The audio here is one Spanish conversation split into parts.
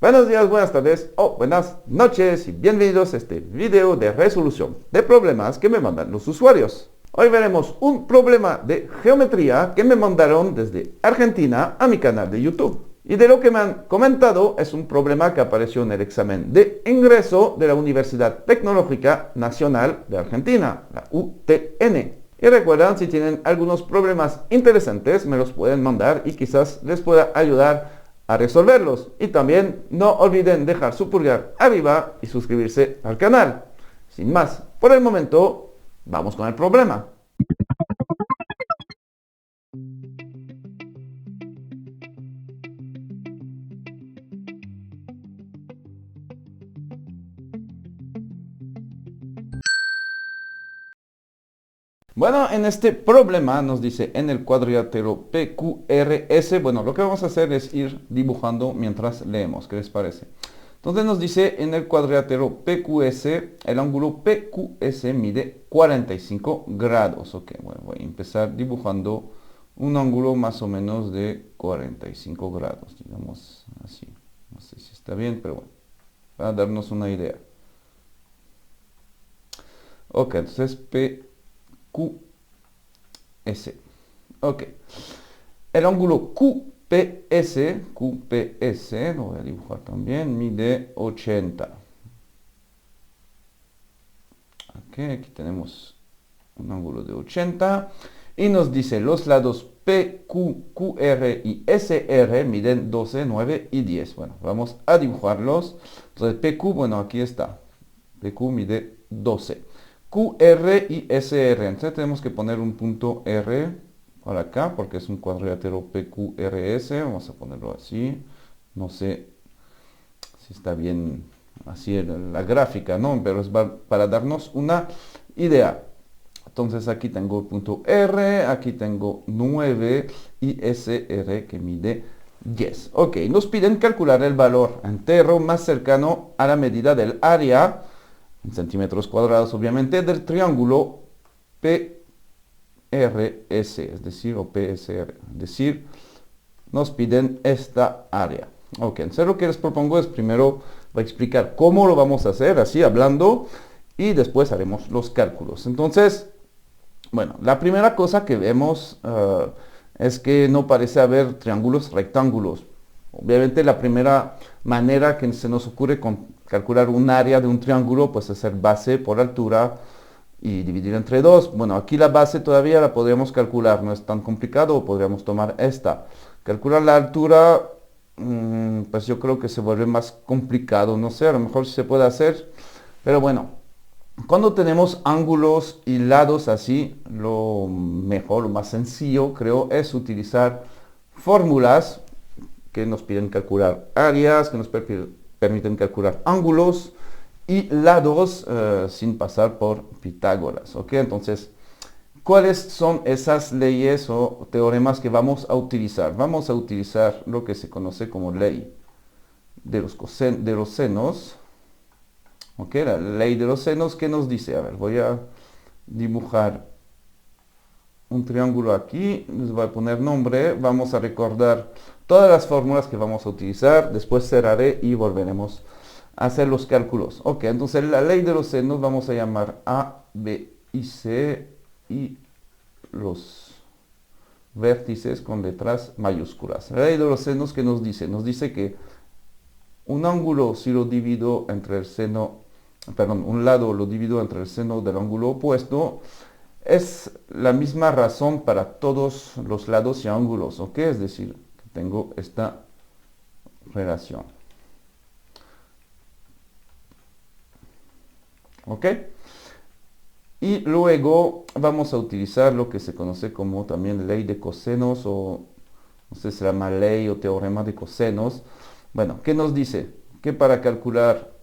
Buenos días, buenas tardes o buenas noches y bienvenidos a este video de resolución de problemas que me mandan los usuarios. Hoy veremos un problema de geometría que me mandaron desde Argentina a mi canal de YouTube. Y de lo que me han comentado es un problema que apareció en el examen de ingreso de la Universidad Tecnológica Nacional de Argentina, la UTN. Y recuerdan, si tienen algunos problemas interesantes, me los pueden mandar y quizás les pueda ayudar a resolverlos. Y también no olviden dejar su pulgar arriba y suscribirse al canal. Sin más, por el momento, vamos con el problema. Bueno, en este problema nos dice en el cuadrilátero PQRS, bueno, lo que vamos a hacer es ir dibujando mientras leemos, ¿qué les parece? Entonces nos dice en el cuadrilátero PQS, el ángulo PQS mide 45 grados. Ok, bueno, voy a empezar dibujando un ángulo más o menos de 45 grados, digamos así. No sé si está bien, pero bueno, para darnos una idea. Ok, entonces QS. Ok. El ángulo QPS, lo voy a dibujar también, mide 80. Ok, aquí tenemos un ángulo de 80. Y nos dice los lados PQ, QR y SR miden 12, 9 y 10. Bueno, vamos a dibujarlos. Entonces PQ, bueno, aquí está. PQ mide 12. QR y SR. Entonces tenemos que poner un punto R por acá porque es un cuadrilátero PQRS. Vamos a ponerlo así. No sé si está bien así la gráfica, ¿no? Pero es para darnos una idea. Entonces aquí tengo el punto R, aquí tengo 9 y SR que mide 10. Ok, nos piden calcular el valor entero más cercano a la medida del área en centímetros cuadrados, obviamente, del triángulo PRS, es decir, o PSR, es decir, nos piden esta área. Ok, entonces lo que les propongo es primero voy a explicar cómo lo vamos a hacer, así hablando, y después haremos los cálculos. Entonces, bueno, la primera cosa que vemos es que no parece haber triángulos rectángulos. Obviamente la primera manera que se nos ocurre con calcular un área de un triángulo, pues es hacer base por altura y dividir entre dos. Bueno, aquí la base todavía la podríamos calcular, no es tan complicado, podríamos tomar esta. Calcular la altura, pues yo creo que se vuelve más complicado, no sé, a lo mejor sí se puede hacer, pero bueno, cuando tenemos ángulos y lados así, lo mejor, lo más sencillo, creo, es utilizar fórmulas que nos piden calcular áreas, que nos permiten calcular ángulos y lados sin pasar por Pitágoras. ¿Ok? Entonces, ¿cuáles son esas leyes o teoremas que vamos a utilizar? Vamos a utilizar lo que se conoce como ley de los senos. ¿Ok? La ley de los senos, ¿qué nos dice? A ver, voy a dibujar un triángulo aquí, les voy a poner nombre, vamos a recordar todas las fórmulas que vamos a utilizar, después cerraré y volveremos a hacer los cálculos. Ok, entonces la ley de los senos vamos a llamar A, B y C y los vértices con letras mayúsculas. La ley de los senos, ¿qué nos dice? Nos dice que un ángulo, si lo divido entre el seno, perdón, un lado lo divido entre el seno del ángulo opuesto, es la misma razón para todos los lados y ángulos, ¿ok? Es decir, que tengo esta relación. ¿Ok? Y luego vamos a utilizar lo que se conoce como también ley de cosenos o no sé si se llama ley o teorema de cosenos. Bueno, ¿qué nos dice? Que para calcular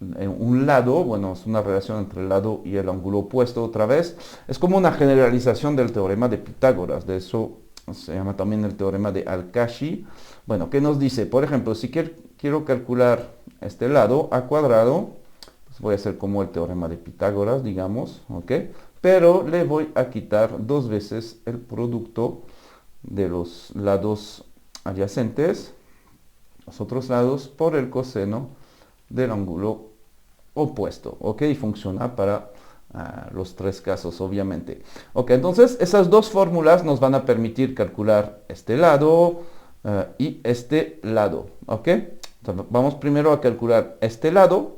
un lado, bueno, es una relación entre el lado y el ángulo opuesto otra vez, es como una generalización del teorema de Pitágoras, de eso se llama también el teorema de Al-Kashi. Bueno, ¿qué nos dice? Por ejemplo, si quiero calcular este lado, a cuadrado, pues voy a hacer como el teorema de Pitágoras, digamos, ¿ok? Pero le voy a quitar dos veces el producto de los lados adyacentes, los otros lados por el coseno del ángulo opuesto, ¿ok? Y funciona para los tres casos, obviamente. Ok, entonces esas dos fórmulas nos van a permitir calcular este lado y este lado, ¿ok? Entonces, vamos primero a calcular este lado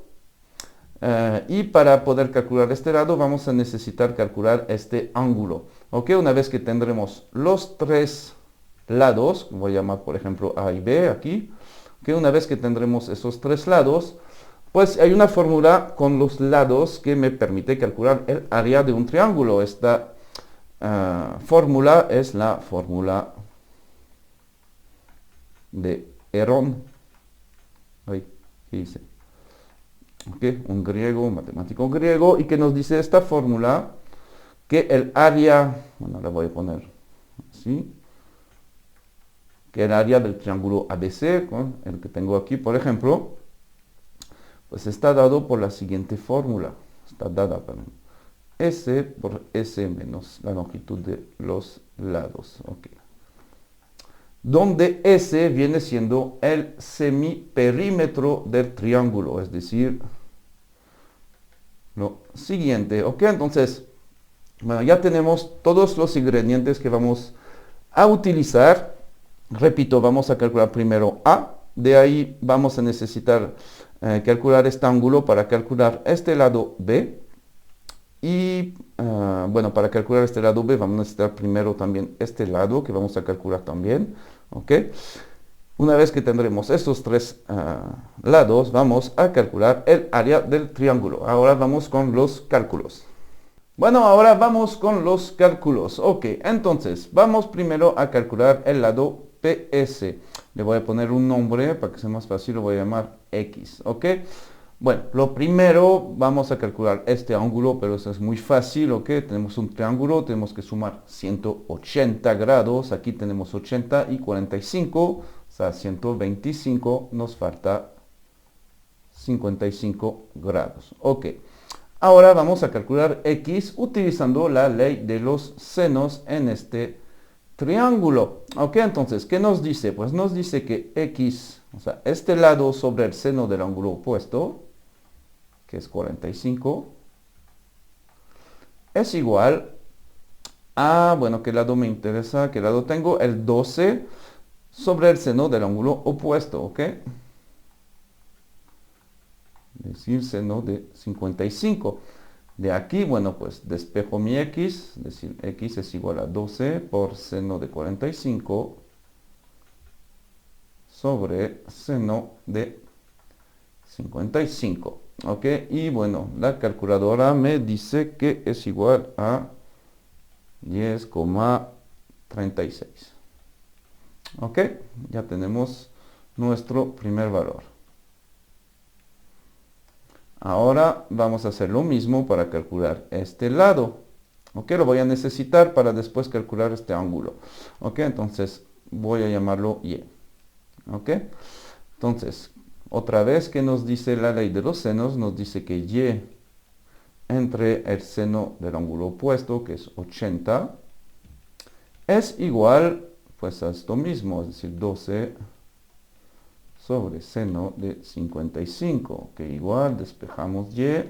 y para poder calcular este lado vamos a necesitar calcular este ángulo, ¿ok? Una vez que tendremos los tres lados, voy a llamar por ejemplo A y B aquí, ¿ok? Una vez que tendremos esos tres lados, pues hay una fórmula con los lados que me permite calcular el área de un triángulo. Esta fórmula es la fórmula de Herón. Ay, ¿qué dice? Okay, un griego, un matemático griego, y que nos dice esta fórmula que el área, bueno, la voy a poner así, que el área del triángulo ABC, con el que tengo aquí, por ejemplo, pues está dado por la siguiente fórmula. Está dada para S por S menos la longitud de los lados. Okay. Donde S viene siendo el semiperímetro del triángulo, es decir, lo siguiente. Ok, entonces, bueno, ya tenemos todos los ingredientes que vamos a utilizar. Repito, vamos a calcular primero A. De ahí vamos a necesitar calcular este ángulo para calcular este lado B. Y bueno, para calcular este lado B vamos a necesitar primero también este lado que vamos a calcular también. ¿Ok? Una vez que tendremos estos tres lados, vamos a calcular el área del triángulo. Ahora vamos con los cálculos. Bueno, ahora vamos con los cálculos. Ok, entonces vamos primero a calcular el lado PS. Le voy a poner un nombre para que sea más fácil, lo voy a llamar X. Ok, bueno, lo primero vamos a calcular este ángulo, pero eso es muy fácil. Ok, tenemos un triángulo, tenemos que sumar 180 grados. Aquí tenemos 80 y 45, o sea, 125, nos falta 55 grados. Ok. Ahora vamos a calcular X utilizando la ley de los senos en este triángulo. Ok, entonces, ¿qué nos dice? Pues nos dice que X, o sea, este lado sobre el seno del ángulo opuesto, que es 45, es igual a, bueno, ¿qué lado me interesa? ¿Qué lado tengo? El 12 sobre el seno del ángulo opuesto, ¿ok? Es decir, seno de 55. De aquí, bueno, pues despejo mi X, es decir, X es igual a 12 por seno de 45 sobre seno de 55. ¿Ok? Y bueno, la calculadora me dice que es igual a 10,36. ¿Ok? Ya tenemos nuestro primer valor. Ahora vamos a hacer lo mismo para calcular este lado. Ok, lo voy a necesitar para después calcular este ángulo. Ok, entonces voy a llamarlo Y. Ok, entonces, otra vez que nos dice la ley de los senos, nos dice que Y entre el seno del ángulo opuesto, que es 80, es igual pues a esto mismo, es decir, 12 sobre seno de 55, que igual despejamos Y,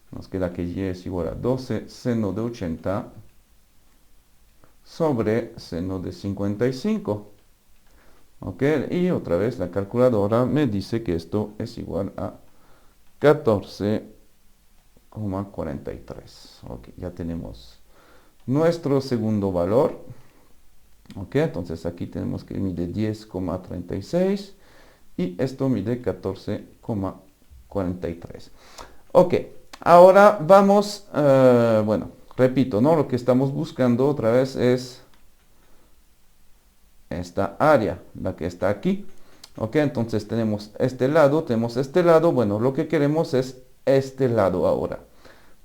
nos queda que Y es igual a 12 seno de 80 sobre seno de 55. Ok, y otra vez la calculadora me dice que esto es igual a 14,43. Ok, ya tenemos nuestro segundo valor. Ok, entonces aquí tenemos que mide 10,36 y esto mide 14,43. Ok, ahora vamos, bueno, repito, ¿no? Lo que estamos buscando otra vez es esta área, la que está aquí. Ok, entonces tenemos este lado, bueno, lo que queremos es este lado ahora.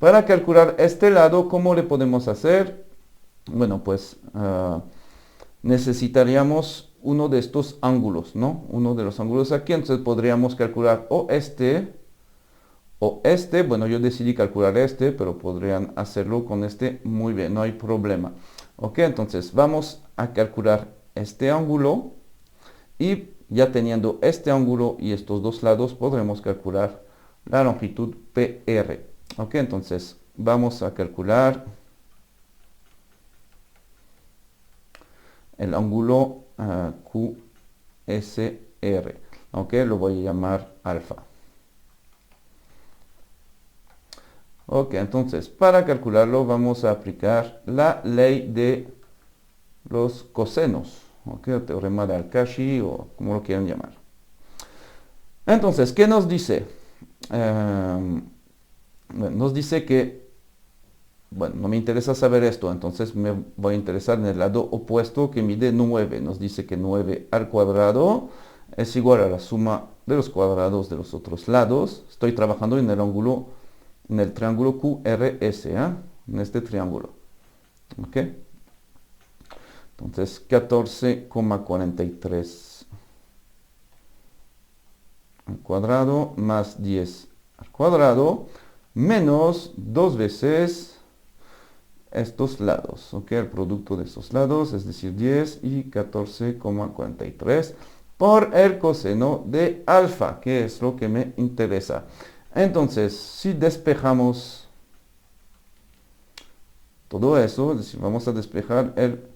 Para calcular este lado, ¿cómo le podemos hacer? Bueno, pues necesitaríamos uno de estos ángulos, ¿no? Uno de los ángulos aquí, entonces podríamos calcular o este, bueno, yo decidí calcular este, pero podrían hacerlo con este muy bien, no hay problema. Ok, entonces vamos a calcular este ángulo y ya teniendo este ángulo y estos dos lados, podremos calcular la longitud PR. Ok, entonces vamos a calcular el ángulo QSR. Ok, lo voy a llamar alfa. Ok, entonces para calcularlo vamos a aplicar la ley de los cosenos. Ok, el teorema de Al-Kashi o como lo quieran llamar. Entonces, ¿qué nos dice? Nos dice que, bueno, no me interesa saber esto, entonces me voy a interesar en el lado opuesto que mide 9. Nos dice que 9 al cuadrado es igual a la suma de los cuadrados de los otros lados. Estoy trabajando en el ángulo, en el triángulo QRS, en este triángulo. ¿Ok? Entonces, 14,43 al cuadrado más 10 al cuadrado menos 2 veces estos lados, ¿ok? El producto de estos lados, es decir, 10 y 14,43 por el coseno de alfa, que es lo que me interesa. Entonces, si despejamos todo eso, es decir, vamos a despejar el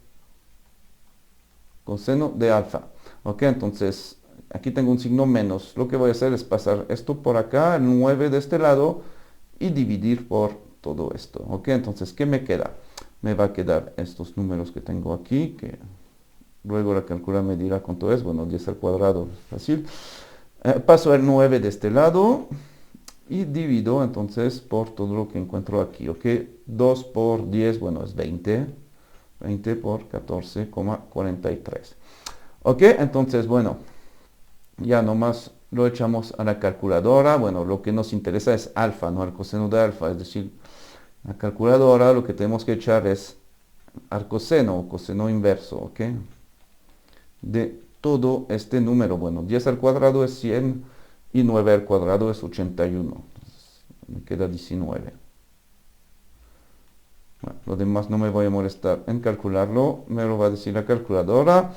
coseno de alfa, ¿ok? Entonces, aquí tengo un signo menos. Lo que voy a hacer es pasar esto por acá, el 9 de este lado, y dividir por todo esto, ¿ok? Entonces, ¿qué me queda? Me va a quedar estos números que tengo aquí, que luego la calculadora me dirá cuánto es. Bueno, 10 al cuadrado, fácil. Paso el 9 de este lado y divido entonces por todo lo que encuentro aquí, ¿ok? 2 por 10, bueno, es 20. 20 por 14,43. Ok, entonces, bueno, ya nomás lo echamos a la calculadora. Bueno, lo que nos interesa es alfa, no el coseno de alfa. Es decir, la calculadora lo que tenemos que echar es al coseno o coseno inverso, ¿ok? De todo este número. Bueno, 10 al cuadrado es 100 y 9 al cuadrado es 81. Entonces, me queda 19. Bueno, lo demás no me voy a molestar en calcularlo, me lo va a decir la calculadora.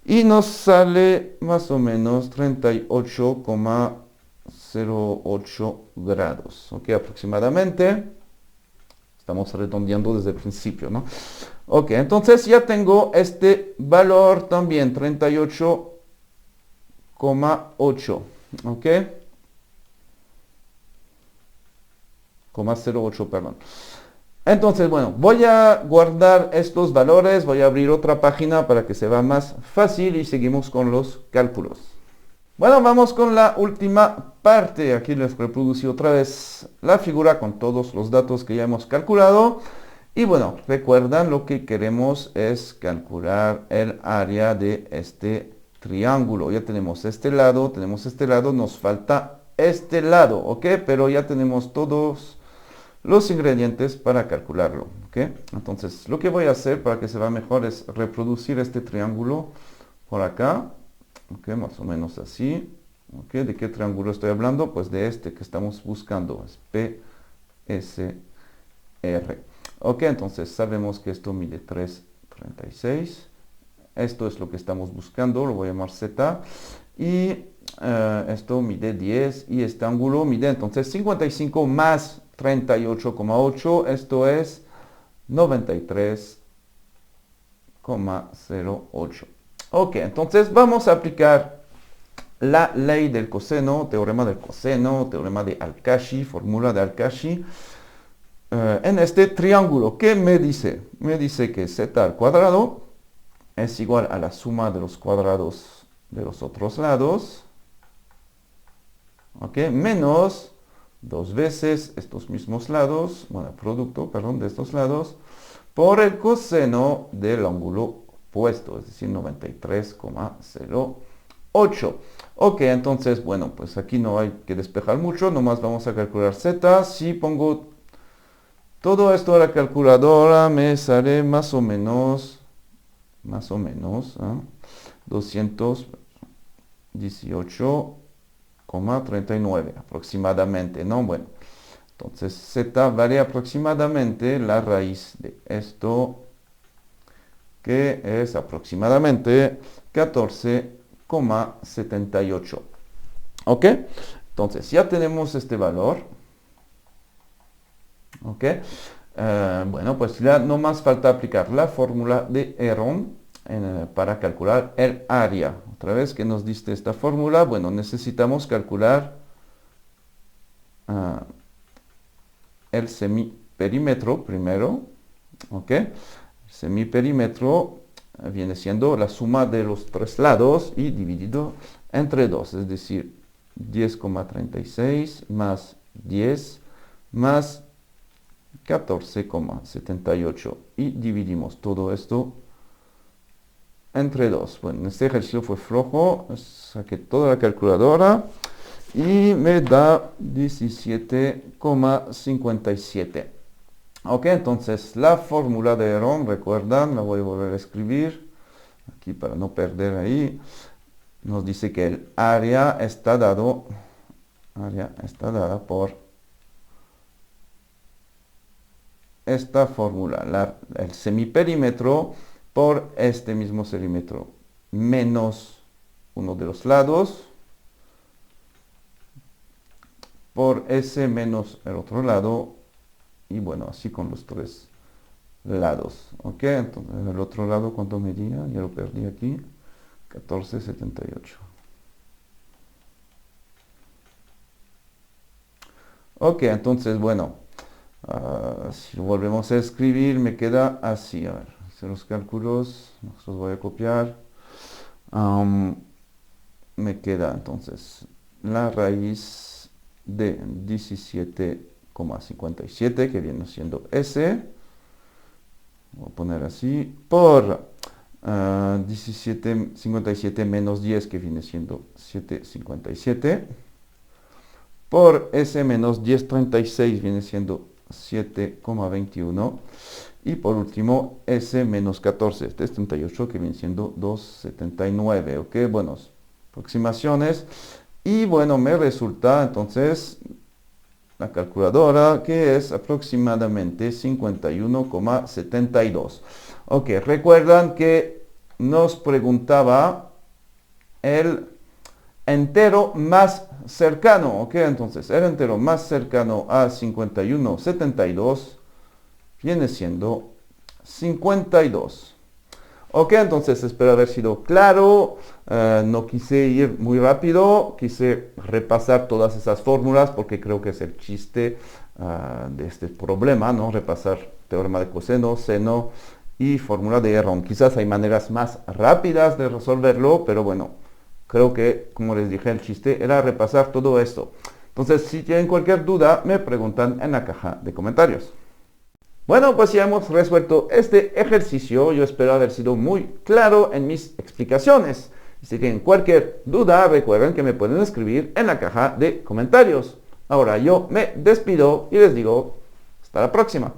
Y nos sale más o menos 38,08 grados, ¿ok? Aproximadamente. Estamos redondeando desde el principio, ¿no? Ok, entonces ya tengo este valor también, 38,8, ¿ok? 0,08, perdón. Entonces, bueno, voy a guardar estos valores, voy a abrir otra página para que se vea más fácil y seguimos con los cálculos. Bueno, vamos con la última parte. Aquí les reproducí otra vez la figura con todos los datos que ya hemos calculado. Y bueno, recuerdan, lo que queremos es calcular el área de este triángulo. Ya tenemos este lado, nos falta este lado, ¿ok? Pero ya tenemos todos los ingredientes para calcularlo, ¿ok? Entonces, lo que voy a hacer para que se vea mejor es reproducir este triángulo por acá, ¿ok? Más o menos así, ¿ok? ¿De qué triángulo estoy hablando? Pues de este que estamos buscando, es PSR. Ok, entonces sabemos que esto mide 3,36. Esto es lo que estamos buscando, lo voy a llamar Z. Y esto mide 10 y este ángulo mide entonces 55 más 38,8, esto es 93,08. Ok, entonces vamos a aplicar la ley del coseno, teorema del coseno, teorema de Al-Kashi, fórmula de Al-Kashi, en este triángulo. ¿Qué me dice? Me dice que z al cuadrado es igual a la suma de los cuadrados de los otros lados, ¿ok? Menos 2 veces estos mismos lados, bueno, producto, perdón, de estos lados, por el coseno del ángulo opuesto, es decir, 93,08. Ok, entonces, bueno, pues aquí no hay que despejar mucho, nomás vamos a calcular z. Si pongo todo esto a la calculadora, me sale más o menos, 218,39 aproximadamente, ¿no? Bueno, entonces z vale aproximadamente la raíz de esto, que es aproximadamente 14 10,78. ¿Ok? Entonces, ya tenemos este valor. ¿Ok? Bueno, pues ya no más falta aplicar la fórmula de Heron para calcular el área. Otra vez que nos diste esta fórmula, bueno, necesitamos calcular el semiperímetro primero. ¿Ok? El semiperímetro viene siendo la suma de los tres lados y dividido entre 2, es decir, 10,36 más 10 más 14,78 y dividimos todo esto entre 2. Bueno, este ejercicio fue flojo, saqué toda la calculadora y me da 17,57. Ok, entonces la fórmula de Heron, recuerdan, la voy a volver a escribir aquí para no perder ahí. Nos dice que el área está dada por esta fórmula, el semiperímetro por este mismo perímetro menos uno de los lados por ese menos el otro lado y bueno, así con los tres lados. Ok, entonces el otro lado, ¿cuánto medía? Ya lo perdí aquí. 14,78. Ok, entonces bueno, si volvemos a escribir me queda así. A ver, hacer los cálculos, los voy a copiar. Me queda entonces la raíz de 17,57 que viene siendo S. Voy a poner así por 17,57 menos 10 que viene siendo 7,57 por S menos 10,36 viene siendo 7,21 y por último S menos 14,38 que viene siendo 2,79. Ok, buenas aproximaciones y bueno, me resulta entonces la calculadora que es aproximadamente 51,72. Ok, recuerdan que nos preguntaba el entero más cercano. Ok, entonces el entero más cercano a 51,72 viene siendo 52. Ok, entonces espero haber sido claro. No quise ir muy rápido, quise repasar todas esas fórmulas porque creo que es el chiste de este problema, ¿no? Repasar teorema de coseno, seno y fórmula de Heron. Quizás hay maneras más rápidas de resolverlo, pero bueno, creo que, como les dije, el chiste era repasar todo esto. Entonces, si tienen cualquier duda, me preguntan en la caja de comentarios. Bueno, pues ya hemos resuelto este ejercicio. Yo espero haber sido muy claro en mis explicaciones. Si tienen cualquier duda, recuerden que me pueden escribir en la caja de comentarios. Ahora yo me despido y les digo hasta la próxima.